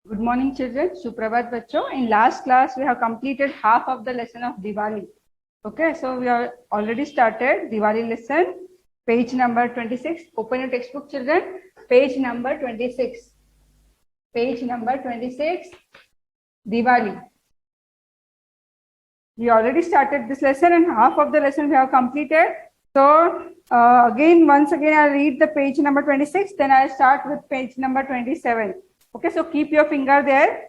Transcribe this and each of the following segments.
Good morning, children. Suprabhat bachcho. In last class, we have completed half of the lesson of Diwali. Okay, so we have already started Diwali lesson. Page number 26. Open your textbook, children. Page number 26. Page number 26. Diwali. We already started this lesson, and half of the lesson we have completed. So once again, I'll read the page number 26. Then I'll start with page number 27. Okay, so keep your finger there.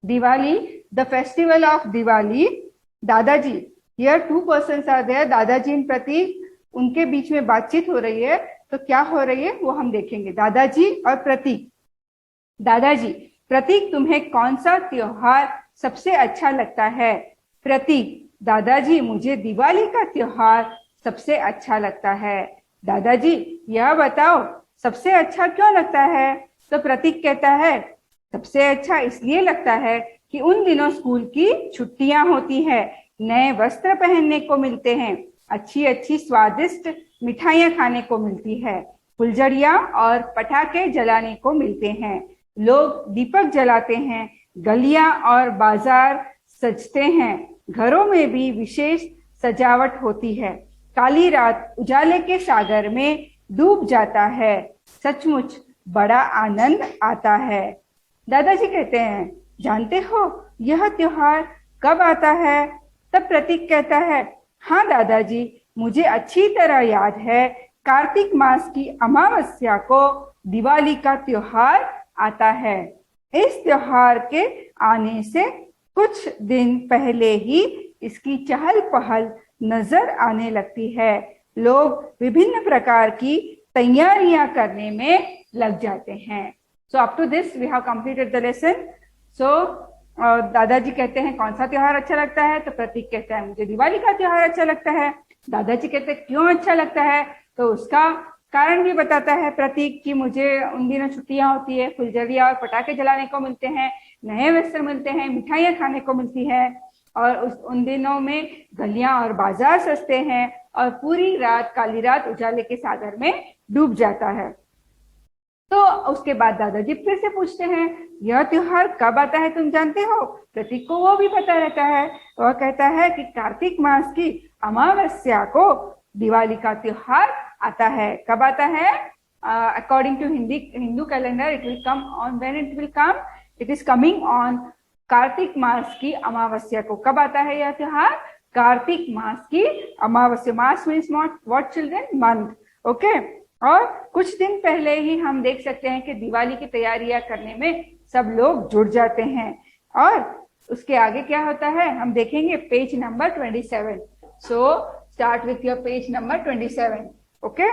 Diwali, the festival of Diwali. दादाजी, here two persons are there, दादाजी and प्रतीक. उनके बीच में बातचीत हो रही है, तो क्या हो रही है वो हम देखेंगे. दादाजी और प्रतीक. दादाजी, प्रतीक, तुम्हें कौन सा त्योहार सबसे अच्छा लगता है? प्रतीक, दादाजी, मुझे दिवाली का त्योहार सबसे अच्छा लगता है. दादाजी, यह बताओ सबसे अच्छा क्यों लगता है? तो प्रतीक कहता है, सबसे अच्छा इसलिए लगता है कि उन दिनों स्कूल की छुट्टियां होती है, नए वस्त्र पहनने को मिलते हैं, अच्छी अच्छी स्वादिष्ट मिठाइयां खाने को मिलती है, फुलझड़ियां और पटाखे जलाने को मिलते हैं, लोग दीपक जलाते हैं, गलियां और बाजार सजते हैं, घरों में भी विशेष सजावट होती है, काली रात उजाले के सागर में डूब जाता है, सचमुच बड़ा आनंद आता है. दादाजी कहते हैं, जानते हो यह त्योहार कब आता है? तब प्रतीक कहता है, हाँ दादाजी, मुझे अच्छी तरह याद है, कार्तिक मास की अमावस्या को दिवाली का त्योहार आता है. इस त्योहार के आने से कुछ दिन पहले ही इसकी चहल पहल नजर आने लगती है. लोग विभिन्न प्रकार की तैयारियां करने में लग जाते हैं. So up to this we have completed the lesson. So दादाजी कहते हैं कौन सा त्योहार अच्छा लगता है? तो प्रतीक कहता है मुझे दिवाली का त्योहार अच्छा लगता है. दादाजी कहते हैं क्यों अच्छा लगता है? तो उसका कारण भी बताता है प्रतीक कि मुझे उन दिनों छुट्टियां होती है, फुलझड़ियां और पटाखे जलाने को मिलते हैं, नए वस्त्र मिलते हैं, मिठाइयां खाने को मिलती है, और उन दिनों में गलियां और बाजार सजते हैं, और पूरी रात काली रात उजाले के सागर में डूब जाता है. तो उसके बाद दादाजी फिर से पूछते हैं, यह त्योहार कब आता है तुम जानते हो? प्रतीक को वो भी पता रहता है. वह कहता है कि कार्तिक मास की अमावस्या को दिवाली का त्योहार आता है. कब आता है? According to Hindu calendar it will come on, when it will come, it is coming on Kartik मास की अमावस्या को. कब आता है यह त्योहार? कार्तिक मास की अमावस्या. Mass means what children? Month. Okay. और कुछ दिन पहले ही हम देख सकते हैं कि दिवाली की तैयारियां करने में सब लोग जुड़ जाते हैं. और उसके आगे क्या होता है हम देखेंगे page number 27. So start with your page number 27. Okay.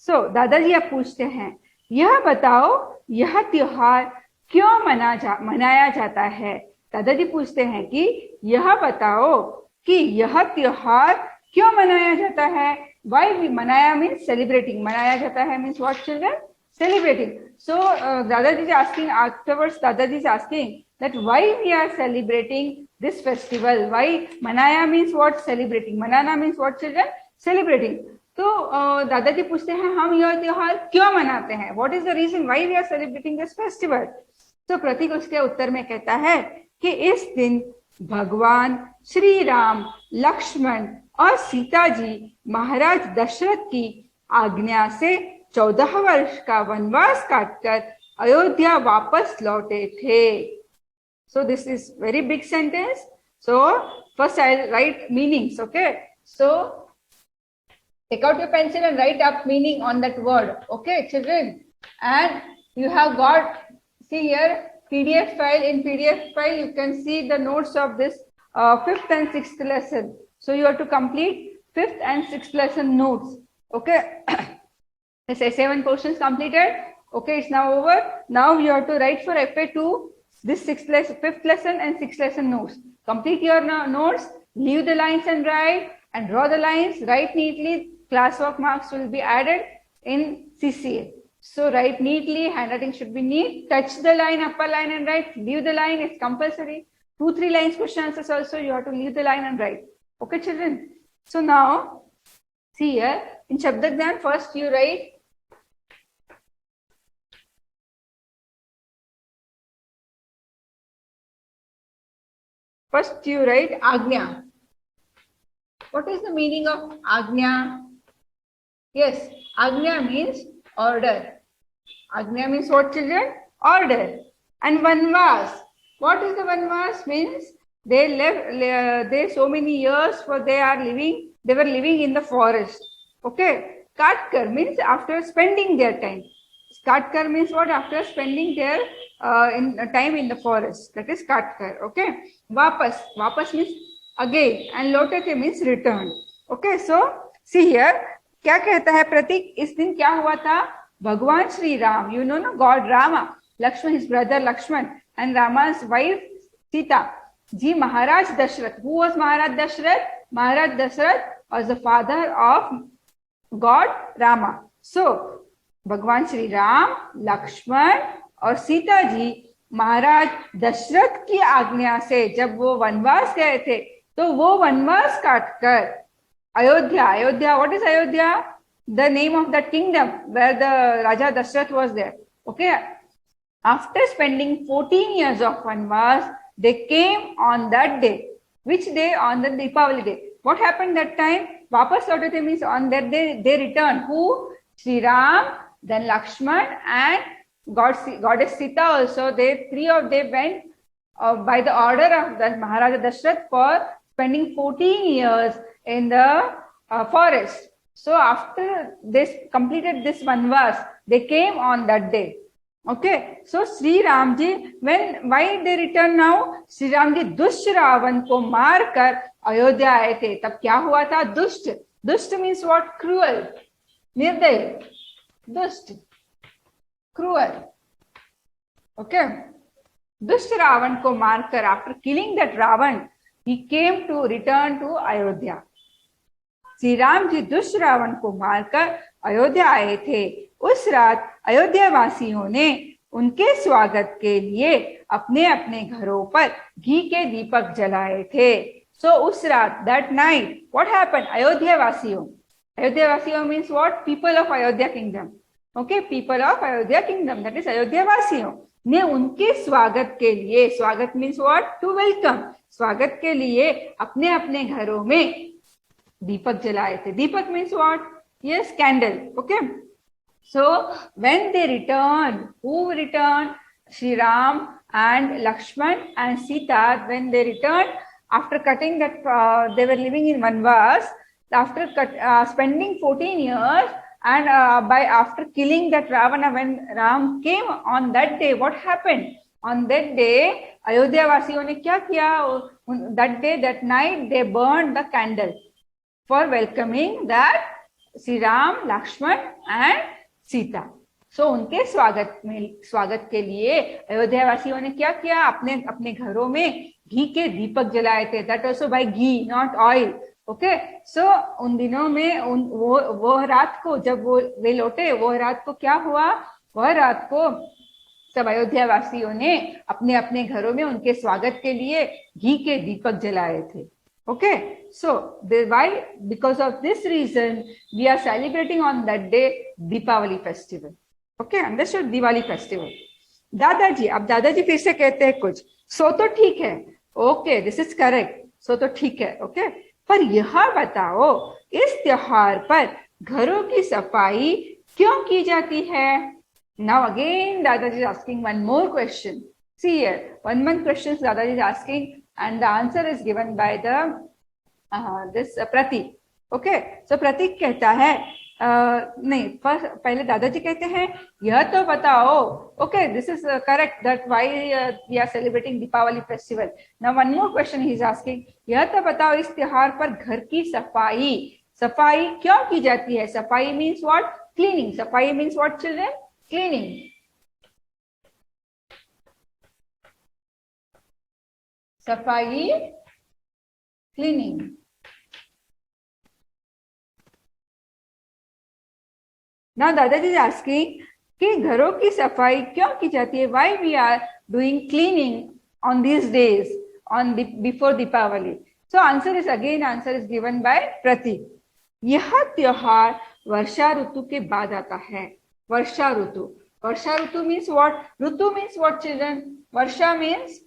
So दादाजी अब पूछते हैं, यह बताओ यह त्योहार क्यों मनाया जाता है? दादाजी पूछते हैं कि यह बताओ कि यह त्योहार क्यों मनाया जाता है? वाई मनाया मीन्स सेलिब्रेटिंग. मनाया जाता है means what children? Celebrating. So Dadaji is asking afterwards. Dadaji is asking that why we are celebrating this festival. Why manaya means what? Celebrating. Manana means what children? Celebrating. तो दादाजी पूछते हैं हम यह त्योहार क्यों मनाते हैं? What is the reason why we are celebrating this festival? तो प्रतीक उसके उत्तर में कहता है कि इस दिन भगवान श्री राम, लक्ष्मण और सीता जी महाराज दशरथ की आज्ञा से 14 वर्ष का वनवास काटकर अयोध्या वापस लौटे थे. So this is very big sentence. So first I right meanings. Okay. So take out your pencil and write up meaning on that word. Okay children. And you have got, see here, PDF file. In PDF file you can see the notes of this 5th and 6th lesson. So you have to complete 5th and 6th lesson notes. Okay. This SA1 portions completed. Okay, it's now over. Now you have to write for FA2 this 5th lesson and 6th lesson notes. Complete your notes, leave the lines and write, and draw the lines, write neatly. Classwork marks will be added in CCA. So write neatly, handwriting should be neat. Touch the line, upper line and write. Leave the line, it's compulsory. 2-3 lines question answers also, you have to leave the line and write. Okay children. So now see here in Shabdagyan, first you write Agnya. What is the meaning of Agnya? Yes, Agnya means order. Agnya means what, children? Order. And Vanvas. What is the Vanvas? Means they left, they so many years for they were living in the forest. Okay. Katkar means after spending their time. Katkar means what? After spending their time in the forest. That is Katkar. Okay. Vapas. Vapas means again. And Lotake means return. Okay. So see here. क्या कहता है प्रतीक? इस दिन क्या हुआ था? भगवान Shri Ram, you know, God Rama, Lakshman, his brother Lakshman, and Rama's wife Sita, ji Maharaj Dashrath. Who was Maharaj Dashrath? Maharaj Dashrath was the father of God Rama. So, भगवान श्री राम, लक्ष्मण और सीता जी महाराज दशरथ की आज्ञा से जब वो वनवास गए थे, तो वो वनवास काटकर Ayodhya, what is Ayodhya? The name of that kingdom where the Raja Dashrath was there. Okay. After spending 14 years of Vanvas, they came on that day. Which day? On the Deepavali day. What happened that time? Vapas Lautate means on that day they returned. Who? Sri Ram, then Lakshman and Goddess Sita also. They three of them went by the order of the Maharaja Dashrath for spending 14 years in the forest. So after they completed this vanvas, they came on that day. Okay. So Sri Ramji, why they return now? Sri Ramji दुष्ट रावण को मारकर अयोध्या आए थे. तब क्या हुआ था? दुष्ट. दुष्ट means what? Cruel. निर्दयी. दुष्ट. Cruel. Okay. दुष्ट रावण को मारकर, after killing that Ravan, he came to return to Ayodhya. Shri Ram ji दुष्ट रावण को मारकर अयोध्या आए थे. उस रात अयोध्या वासियों ने उनके स्वागत के लिए अपने अपने घरों पर घी के दीपक जलाए थे. सो उस रात, that night, what happened? Ayodhya वासियों means what? People of Ayodhya kingdom. Okay, people of Ayodhya kingdom, that is Ayodhya वासियों ने उनके स्वागत के लिए, स्वागत मीन्स व्हाट? To welcome. स्वागत के लिए अपने अपने घरों में दीपक जलाए थे. दीपक means what? Yes, candle. Okay. So when they returned, who returned? Sri Ram and Lakshman and Sita. When they returned after cutting that, they were living in Vanvas. After spending 14 years and after killing that Ravana, when Ram came on that day, what happened? On that day, Ayodhya वासियों ने क्या किया? That day, that night, they burned the candle for welcoming that Sri Ram, Lakshman and Sita. So उनके स्वागत के लिए अयोध्या वासियों ने क्या किया? अपने अपने घरों में घी के दीपक जलाए थे. That also by ghee, not oil. Okay. So उन दिनों में वो रात को जब वे लौटे, वो रात को क्या हुआ? वह रात को सब अयोध्या वासियों ने अपने अपने घरों में उनके स्वागत के लिए घी के दीपक जलाए थे. Okay, so why? Because of this reason, we are celebrating on that day Deepavali festival. Okay, understood? Diwali festival. दादाजी, अब दादाजी फिर से कहते हैं कुछ. सो तो ठीक है. Okay, this is correct. सो तो ठीक है. Okay, पर यह बताओ, इस त्योहार पर घरों की सफाई क्यों की जाती है? Now again, दादाजी is asking one more question. See here, one question दादाजी is asking. And the answer is given by the this Pratik. Okay, so Pratik कहता है नहीं, पहले दादाजी कहते हैं यह तो बताओ. Okay, this is correct, that why we are celebrating Deepavali festival. Now one more question he is asking. यह तो बताओ, इस त्योहार पर घर की सफाई क्यों की जाती है? सफाई means what? Cleaning. सफाई means what, children? Cleaning. सफाई, cleaning. Now दादाजी is asking कि घरों की सफाई क्यों की जाती है? Why we are doing cleaning on these days, before Deepavali? So answer is given by Pratik. यह त्योहार वर्षा ऋतु के बाद आता है. वर्षा ऋतु means what? Ritu means what, children? Varsha means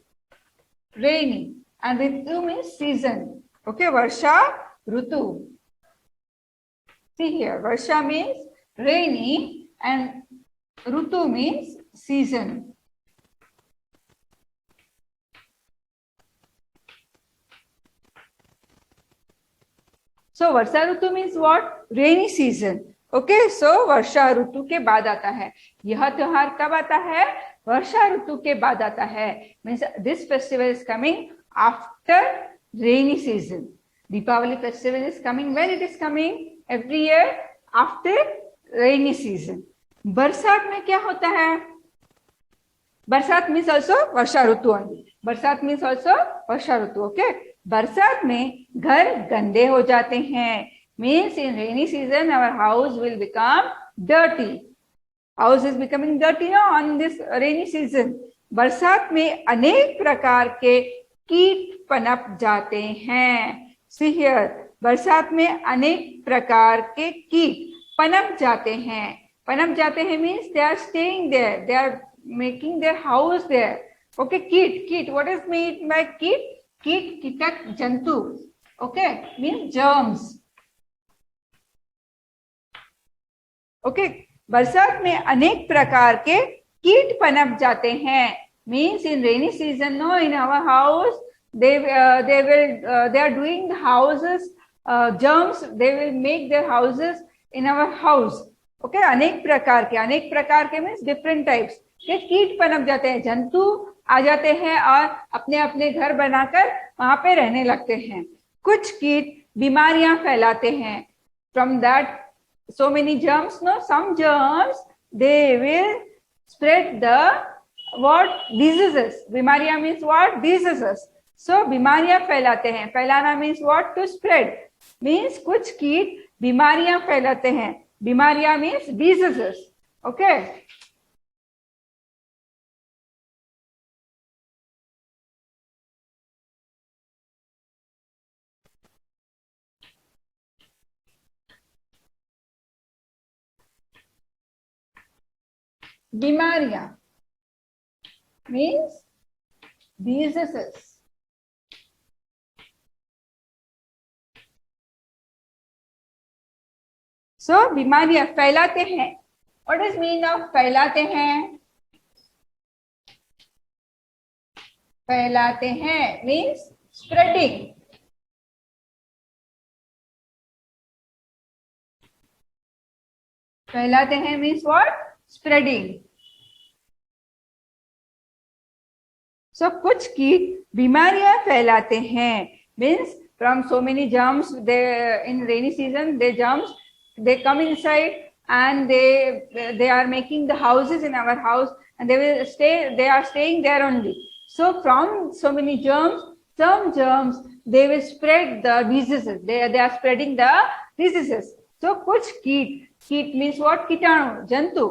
rainy and ritu means season. Okay, Varsha Ritu. See here, Varsha means rainy and Ritu means season. So Varsha Ritu means what? Rainy season. Okay, so Varsha Ritu के बाद आता है. यह त्योहार कब आता है? वर्षा ऋतु के बाद आता है. Means this festival is coming after rainy season. Deepavali festival is coming when it is coming? Every year after rainy season. बरसात में क्या होता है? बरसात means also वर्षा ऋतु only. बरसात means also वर्षा ऋतु. Okay. बरसात में घर गंदे हो जाते हैं. Means in rainy season our house will become dirty. House is becoming dirty now on this rainy season. बरसात में अनेक प्रकार के कीट पनप जाते हैं. See here, बरसात में अनेक प्रकार के कीट पनप जाते हैं. पनप जाते हैं means they are staying there. They are making their house there. Okay, कीट. What is meant by कीट? कीट, कीटक, जंतु. Okay, means germs. Okay. बरसात में अनेक प्रकार के कीट पनप जाते हैं. Means in rainy season, no, in our house they are doing the houses germs. They will make their houses in our house. Okay, अनेक प्रकार के means different types के कीट पनप जाते हैं. जंतु आ जाते हैं और अपने अपने घर बनाकर वहां पे रहने लगते हैं. कुछ कीट बीमारियां फैलाते हैं. From that so many germs, no, some germs they will spread the what? Diseases. बीमारियां means what? Diseases. So बीमारियां फैलाते हैं. फैलाना means what? To spread. Means कुछ कीट बीमारियां फैलाते हैं. बीमारियां means diseases. Okay. बीमारियां means diseases. So बीमारियां फैलाते हैं. What is mean of फैलाते हैं? फैलाते हैं means spreading. फैलाते हैं means what? Spreading. So कुछ कीट बीमारियां फैलाते हैं. Means from so many germs, they in rainy season the germs they come inside and they are making the houses in our house and they are staying there only. So from so many germs, some germs they will spread the diseases. They are spreading the diseases. So कुछ कीट means what? कीटाणु, जंतु.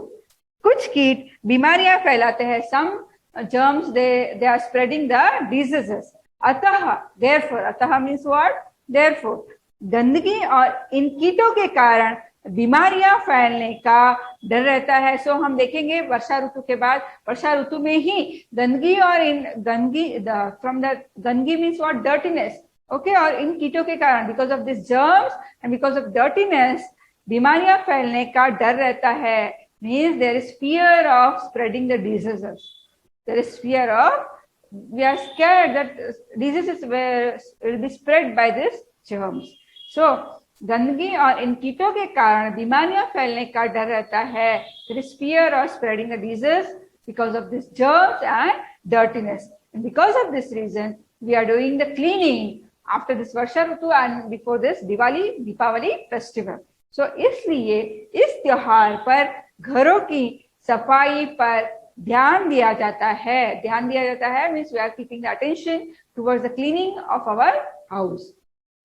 कुछ कीट बीमारियां फैलाते हैं. Some germs they are spreading the diseases. अतः means what? Therefore गंदगी और इन कीटों के कारण बीमारियां फैलने का डर रहता है. सो हम देखेंगे वर्षा ऋतु के बाद, वर्षा ऋतु में ही गंदगी और इन गंदगी मीन्स व्हाट? डर्टीनेस. ओके, और इन कीटों के कारण because of this germs and because of dirtiness बीमारियां फैलने का डर रहता है. Means there is fear of spreading the diseases. There is fear of, we are scared that diseases will be spread by this germs. So गंदगी और इन कीटों के कारण बीमारियां फैलने का डर रहता है. There is fear of spreading the disease because of this germs and dirtiness. And because of this reason, we are doing the cleaning after this Varsha Ritu and before this Deepavali festival. So इसलिए इस त्योहार पर घरों की सफाई पर ध्यान दिया जाता है. Means we are keeping the attention towards the cleaning of our house.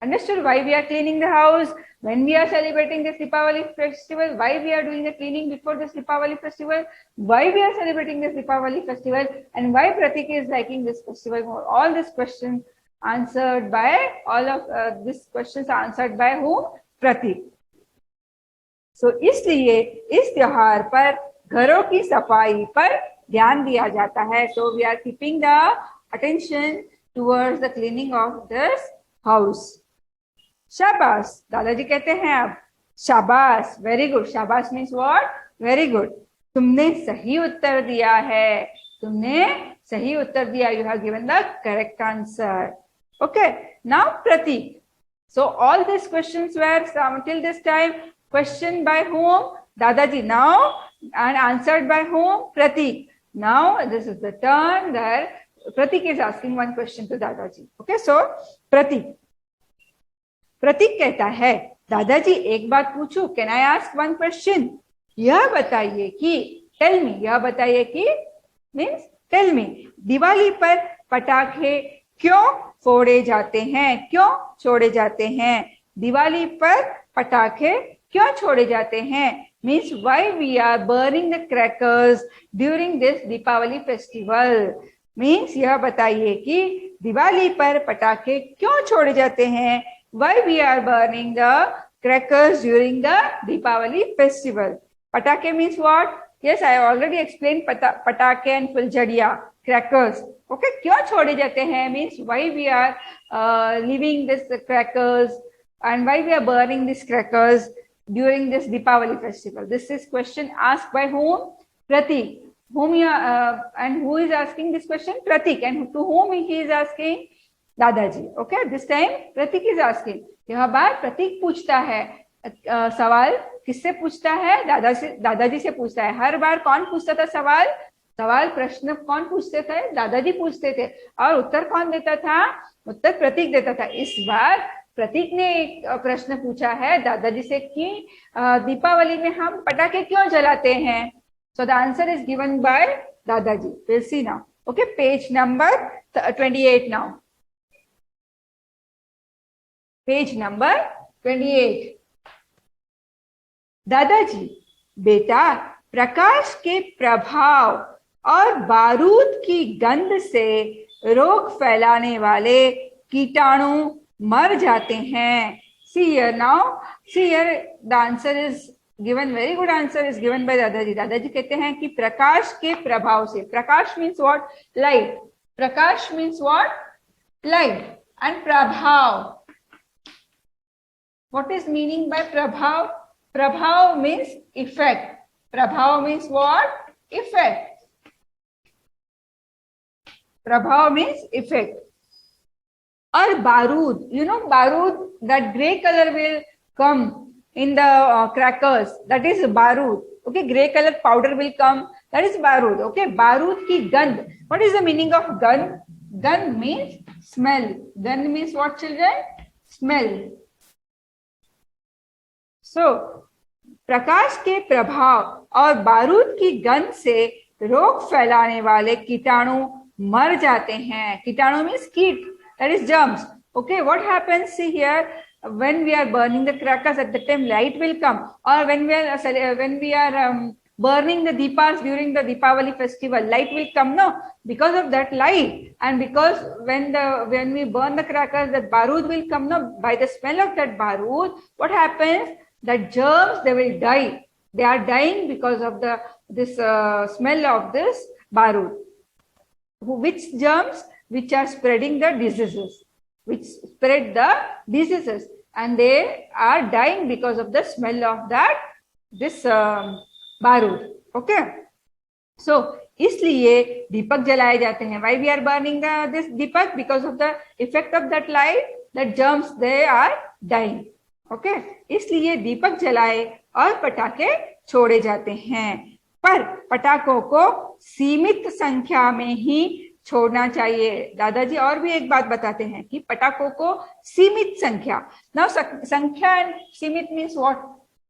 Understood why we are cleaning the house when we are celebrating this Deepavali festival? Why we are doing the cleaning before this Deepavali festival? Why we are celebrating this Deepavali festival? And why Pratik is liking this festival more? All these questions answered by all of these questions are answered by whom? Pratik. So इसलिए इस त्योहार पर घरों की सफाई पर ध्यान दिया जाता है. So we are keeping the attention towards the cleaning of this house. शाबाश, दादाजी कहते हैं अब शाबाश, वेरी गुड. शाबाश मीन्स व्हाट? Very good. तुमने सही उत्तर दिया है, तुमने सही उत्तर दिया. You have given the correct answer. Okay, now Prateek. So all these questions were till this time questioned by whom? Dadaji. Now and answered by whom? Pratik. Now this is the turn that Pratik is asking one question to Dadaji. Okay, so Pratik. प्रतीक कहता है, दादाजी एक बात पूछूं? Can I ask one question? यह बताइए कि, tell me, यह बताइए कि मीन्स टेल मी, दिवाली पर पटाखे क्यों फोड़े जाते हैं? क्यों छोड़े जाते हैं? दिवाली पर पटाखे क्यों छोड़े जाते हैं? Means why we are burning the crackers during this Deepavali festival. Means यह बताइए कि दिवाली पर पटाखे क्यों छोड़े जाते हैं? Why we are burning the crackers during the Deepavali festival? Patake means what? Yes, I already explained patake and fuljaria, crackers. Okay, क्यों छोड़े जाते हैं? Means why we are leaving this crackers and why we are burning these crackers during this Deepavali festival. This is question asked by whom? Pratik. Whom you and who is asking this question? Pratik. And to whom he is asking? दादाजी. Okay, this time Prateek is asking. यह बार प्रतीक पूछता है. सवाल किससे पूछता है? दादाजी से पूछता है. हर बार कौन पूछता था सवाल? प्रश्न कौन पूछते थे? दादाजी पूछते थे. और उत्तर कौन देता था? उत्तर प्रतीक देता था. इस बार प्रतीक ने एक प्रश्न पूछा है दादाजी से कि दीपावली में हम पटाखे क्यों जलाते हैं? So the answer is given by Dadaji. Will see now. Okay, page number 28 now. Page number 28. दादाजी, बेटा, प्रकाश के प्रभाव और बारूद की गंध से रोग फैलाने वाले कीटाणु मर जाते हैं. See here now, see here the answer is given, very good answer is given by दादाजी. दादाजी कहते हैं कि प्रकाश के प्रभाव से, प्रकाश means what? Light. Prakash means what? Light. And प्रभाव, what is meaning by prabhav? Prabhav means effect. Prabhav means what? Effect. Prabhav means effect. Or barud, you know barud, that gray color will come in the crackers, that is barud. Okay, gray color powder will come, that is barud. Okay, barud ki gandh. What is the meaning of gandh? Gandh means smell. Gandh means what, children? Smell. So, प्रकाश के प्रभाव और बारूद की गंध से रोग फैलाने वाले कीटाणु मर जाते हैं. कीटाणु means कीट, that is germs. Okay, what happens? See here, when we are burning the crackers, at the time light will come, or when we are burning the deepas during the Deepavali festival, light will come. No, because of that light, and because when we burn the crackers, that barood will come. No, by the smell of that barood, what happens? That germs, they will die. They are dying because of this smell of this barood. Which germs? Which are spreading the diseases, which spread the diseases, and they are dying because of the smell of this barood. Okay, so इसलिए दीपक जलाए जाते हैं. Why we are burning this deepak? Because of the effect of that light, that germs, they are dying. Okay, इसलिए दीपक जलाए और पटाखे छोड़े जाते हैं. पर पटाखों को सीमित संख्या में ही छोड़ना चाहिए. दादाजी और भी एक बात बताते हैं कि पटाखों को सीमित संख्या. नाउ संख्या एंड सीमित means what?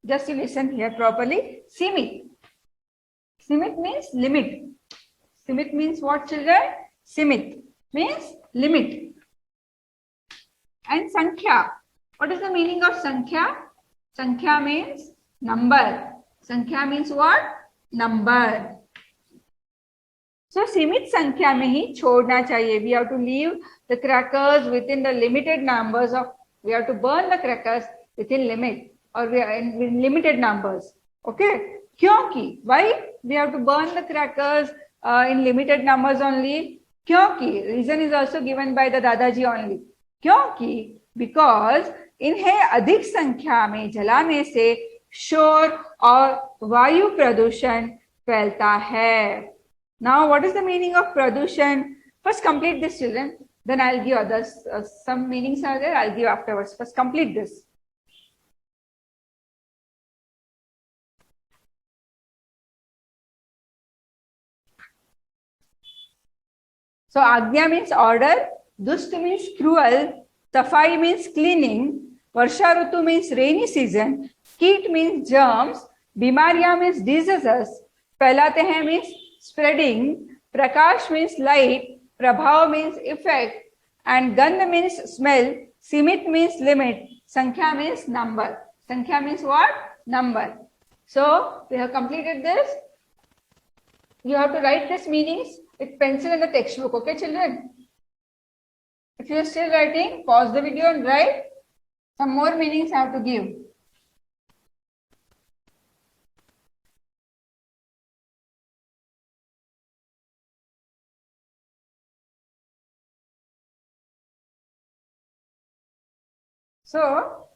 Just you listen here properly. सीमित मीन्स लिमिट. सीमित मीन्स व्हाट, चिल्ड्रन? सीमित मीन्स लिमिट. एंड संख्या, what is the meaning of sankhya? Sankhya means number. Sankhya means what? Number. So सीमित संख्या में ही छोड़ना चाहिए. We have to leave the crackers within the limited numbers of, we have to burn the crackers within limit और limited numbers. Okay, क्योंकि why we have to burn the crackers in limited numbers only? क्योंकि reason is also given by the Dadaji only. क्योंकि because इन्हें अधिक संख्या में जलाने से शोर और वायु प्रदूषण फैलता है. Now, what is the meaning of pradushan? First, complete this, children. Then I'll give others. Some meanings are there. I'll give afterwards. First, complete this. So, Agnya means order. Dust means cruel. Safai means cleaning. Varsha Rutu means rainy season. Keet means germs. Bimariya means diseases. Phailate hain means spreading. Prakash means light. Prabhav means effect. And Gandh means smell. Simit means limit. Sankhya means number. Sankhya means what? Number. So we have completed this. You have to write these meanings with pencil in the textbook. Okay, children? If you are still writing, pause the video and write. Some more meanings I have to give. So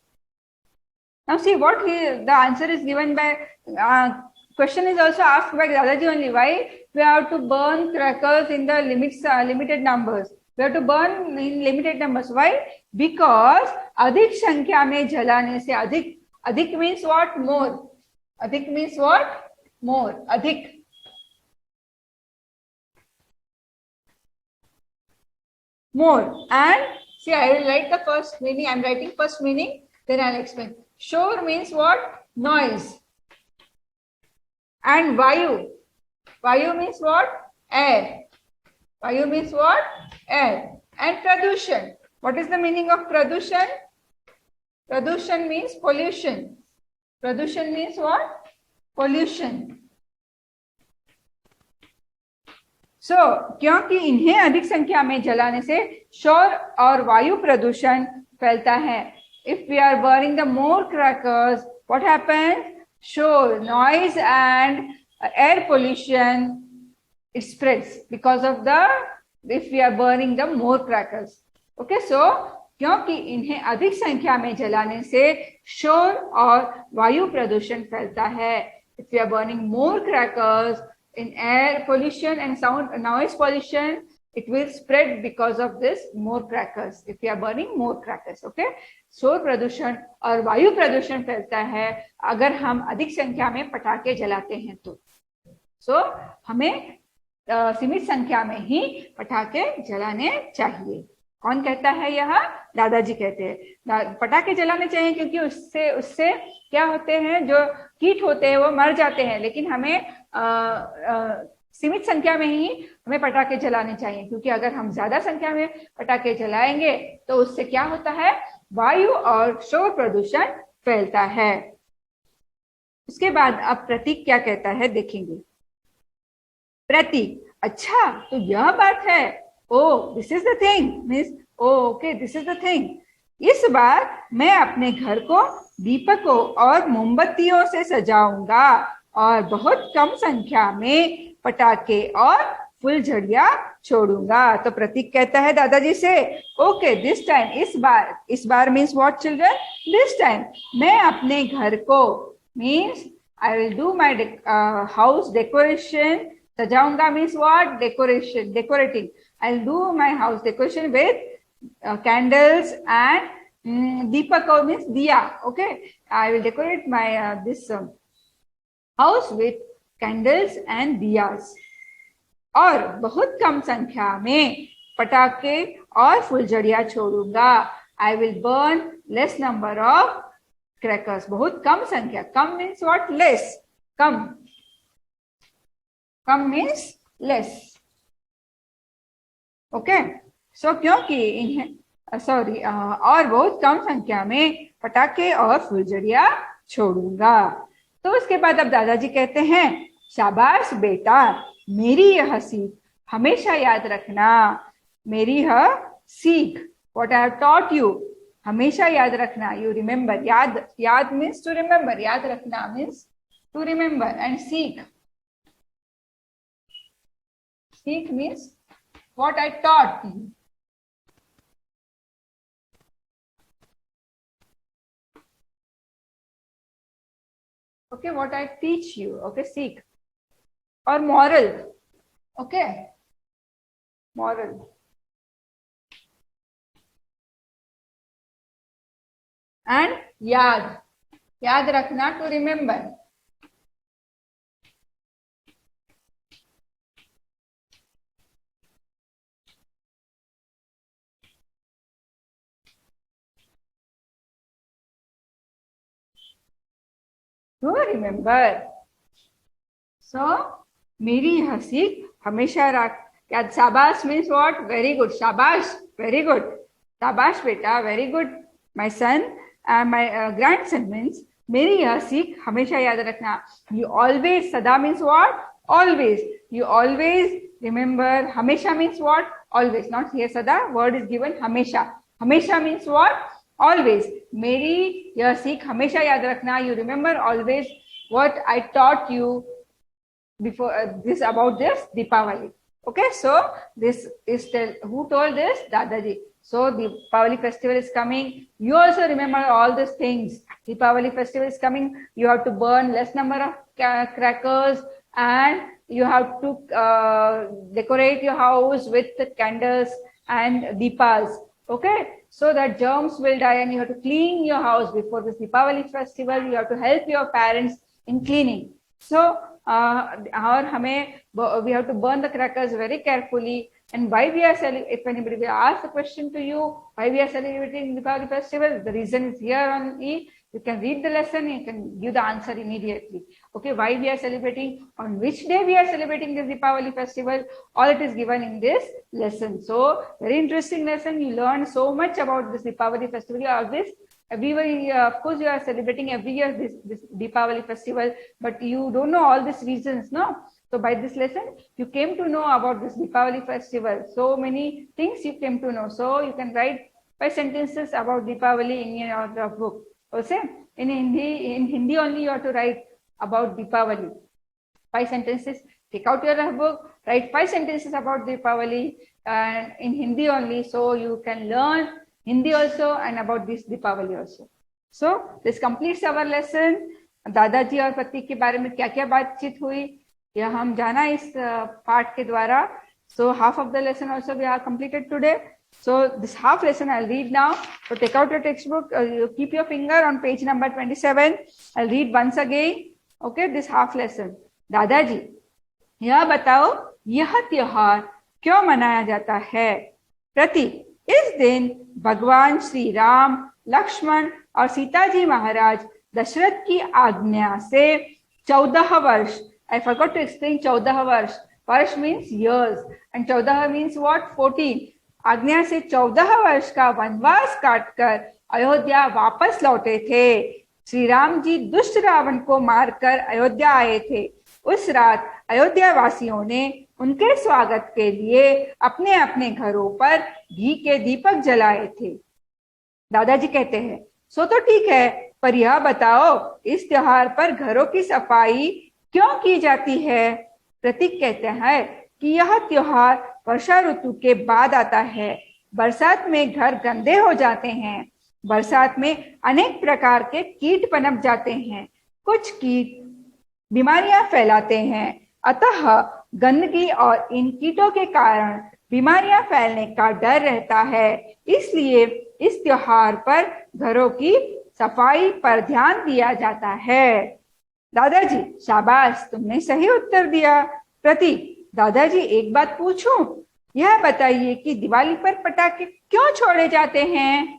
now see what the answer is given by question is also asked by Dadaji only. Why we have to burn crackers in the limited numbers? We have to burn in limited numbers. Why? Because अधिक संख्या में जलाने से, अधिक means what? More. अधिक means what? More. अधिक. More. And see, I will write the first meaning. I am writing first meaning, then I will explain. Shor means what? Noise. And Vayu. Vayu means what? Air. Vayu means what? Air. And Pradushan. What is the meaning of Pradushan? Pradushan means pollution. Pradushan means what? Pollution. So, क्योंकि इन्हें अधिक संख्या में जलाने से शोर और वायु प्रदूषण फैलता है. If we are burning the more crackers, what happens? Shore, noise and air pollution, it spreads because of if we are burning the more crackers. Okay, so क्योंकि इन्हें अधिक संख्या में जलाने से शोर और वायु प्रदूषण फैलता है. If we are burning more crackers, in air pollution and noise pollution, it will spread because of this more crackers. If we are burning more crackers, okay? शोर प्रदूषण और वायु प्रदूषण फैलता है अगर हम अधिक संख्या में पटाखे जलाते हैं तो. So हमें सीमित संख्या में ही पटाखे जलाने चाहिए. कौन कहता है यह? दादाजी कहते हैं. पटाखे जलाने चाहिए क्योंकि उससे क्या होते हैं, जो कीट होते हैं वो मर जाते हैं. लेकिन हमें सीमित संख्या में ही हमें पटाखे जलाने चाहिए, क्योंकि अगर हम ज्यादा संख्या में पटाखे जलाएंगे तो उससे क्या होता है? वायु और शोर प्रदूषण फैलता है. उसके बाद अब प्रतीक क्या कहता है देखेंगे. प्रतीक, अच्छा तो यह बात है. Oh, this is the thing. Means, oh, okay, this is the thing. इस बार मैं अपने घर को दीपकों और मोमबत्तियों से सजाऊंगा और बहुत कम संख्या में पटाखे और फुलझड़ियां छोड़ूंगा. तो प्रतीक कहता है दादाजी से, ओके दिस टाइम, इस बार means what children? This time मैं अपने घर को, means I will do my house decoration. सजाऊंगा means what? Decoration, decorating. I'll do my house decoration with candles and deepako means diya. Okay, I will decorate my this house with candles and diyas. और बहुत कम संख्या में पटाखे और फुलझड़ियां छोड़ूंगा. I will burn less number of crackers. बहुत कम संख्या. कम means what? Less. कम means less. ओके, सो क्योंकि इन्हें और बहुत कम संख्या में पटाखे और फुलझड़ियां छोड़ूंगा. तो उसके बाद अब दादाजी कहते हैं, शाबाश बेटा, मेरी यह सीख हमेशा याद रखना, मेरी है सीख, what I have taught you, हमेशा याद रखना, यू रिमेम्बर, याद, याद मीन्स टू रिमेम्बर, याद रखना मीन्स टू रिमेम्बर, एंड सीख, सीख means what I taught you. Okay, what I teach you. Okay, seek. Or moral. Okay, moral. And याद, याद रखना, to remember. To remember. So, मेरी यह सीख हमेशा रख, क्या शाबाश means what? Very good. शाबाश, very good. शाबाश बेटा, very good. My son and my grandson means मेरी यह सीख हमेशा याद रखना. You always, सदा means what? Always. You always remember. हमेशा means what? Always. Not here सदा, word is given हमेशा. हमेशा means what? Always. मेरी यह सीख हमेशा याद रखना. You remember always what I taught you before this about this Deepavali. Okay, so this is who told this? Dadaji. So Deepavali festival is coming. You also remember all these things. Deepavali festival is coming. You have to burn less number of crackers, and you have to decorate your house with the candles and deepas. Okay, so that germs will die, and you have to clean your house before this Deepavali festival. You have to help your parents in cleaning. So और हमें we have to burn the crackers very carefully. And why we are if anybody will ask the question to you, why we are celebrating Deepavali festival, the reason is here only. You can read the lesson, you can give the answer immediately. Okay, why we are celebrating, on which day we are celebrating this Deepavali festival, all it is given in this lesson. So very interesting lesson. You learn so much about this Deepavali festival. All this everybody, of course, you are celebrating every year this Deepavali festival, but you don't know all these reasons, no? So by this lesson, you came to know about this Deepavali festival. So many things you came to know. So you can write 5 sentences about Deepavali in your book. Okay? In Hindi only you have to write about Deepavali. 5 sentences. Take out your book, write 5 sentences about Deepavali in Hindi only, so you can learn Hindi also and about this Deepavali also. So this completes our lesson. दादाजी और पति के बारे में क्या क्या बातचीत हुई, यह हम जाना इस पाठ के द्वारा. So half of the lesson also we have completed today. So this half lesson I'll read now. So take out your textbook, you keep your finger on page number 27. I'll read once again. Okay, this half lesson. दादाजी, यह बताओ यह त्योहार क्यों मनाया जाता है? प्रति, इस दिन भगवान श्री राम, लक्ष्मण और सीता जी महाराज दशरथ की आज्ञा से 14 वर्ष, I forgot to explain 14 वर्ष, वर्ष means years and 14 means what? 14. आज्ञा से 14 वर्ष का वनवास काटकर अयोध्या वापस लौटे थे. श्री राम जी दुष्ट रावण को मारकर अयोध्या आए थे. उस रात अयोध्या वासियों ने उनके स्वागत के लिए अपने अपने घरों पर घी के दीपक जलाए थे. दादाजी कहते हैं, सो तो ठीक है, पर यह बताओ इस त्योहार पर घरों की सफाई क्यों की जाती है? प्रतीक कहते हैं कि यह त्योहार वर्षा ऋतु के बाद आता है. बरसात में घर गंदे हो जाते हैं. बरसात में अनेक प्रकार के कीट पनप जाते हैं. कुछ कीट बीमारियां फैलाते हैं. अतः गंदगी और इन कीटों के कारण बीमारियां फैलने का डर रहता है. इसलिए इस त्योहार पर घरों की सफाई पर ध्यान दिया जाता है. दादाजी, शाबाश, तुमने सही उत्तर दिया. प्रतीक, दादाजी एक बात पूछूं? यह बताइए कि दिवाली पर पटाखे क्यों छोड़े जाते हैं?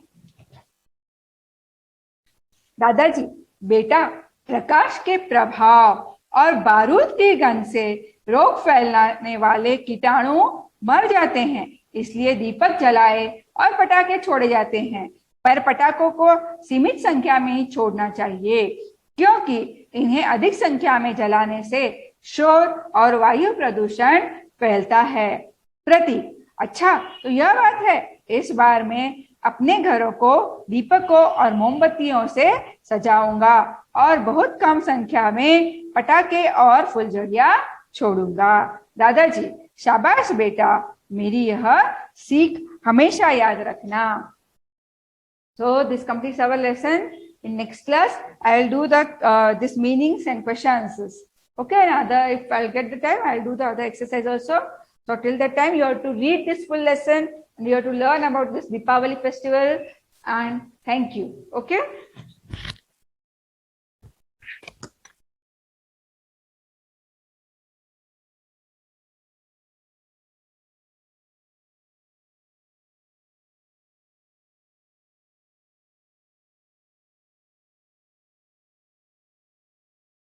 दादाजी, बेटा, प्रकाश के प्रभाव और बारूद की गंध से रोग फैलाने वाले कीटाणु मर जाते हैं, इसलिए दीपक जलाए और पटाखे छोड़े जाते हैं. पर पटाखों को सीमित संख्या में ही छोड़ना चाहिए, क्योंकि इन्हें अधिक संख्या में जलाने से शोर और वायु प्रदूषण फैलता है। प्रति, अच्छा तो यह बात है, इस बार मैं अपने घरों को दीपकों और मोमबत्तियों से सजाऊंगा और बहुत कम संख्या में पटाखे और फुलझड़ियां छोड़ूंगा। दादाजी, शाबाश बेटा, मेरी यह सीख हमेशा याद रखना। So this completes our lesson. In next class, I will do the this meanings and question answers. Okay, if I'll get the time, I'll do the other exercise also. So till that time, you have to read this full lesson and you have to learn about this Deepavali festival. And thank you. Okay.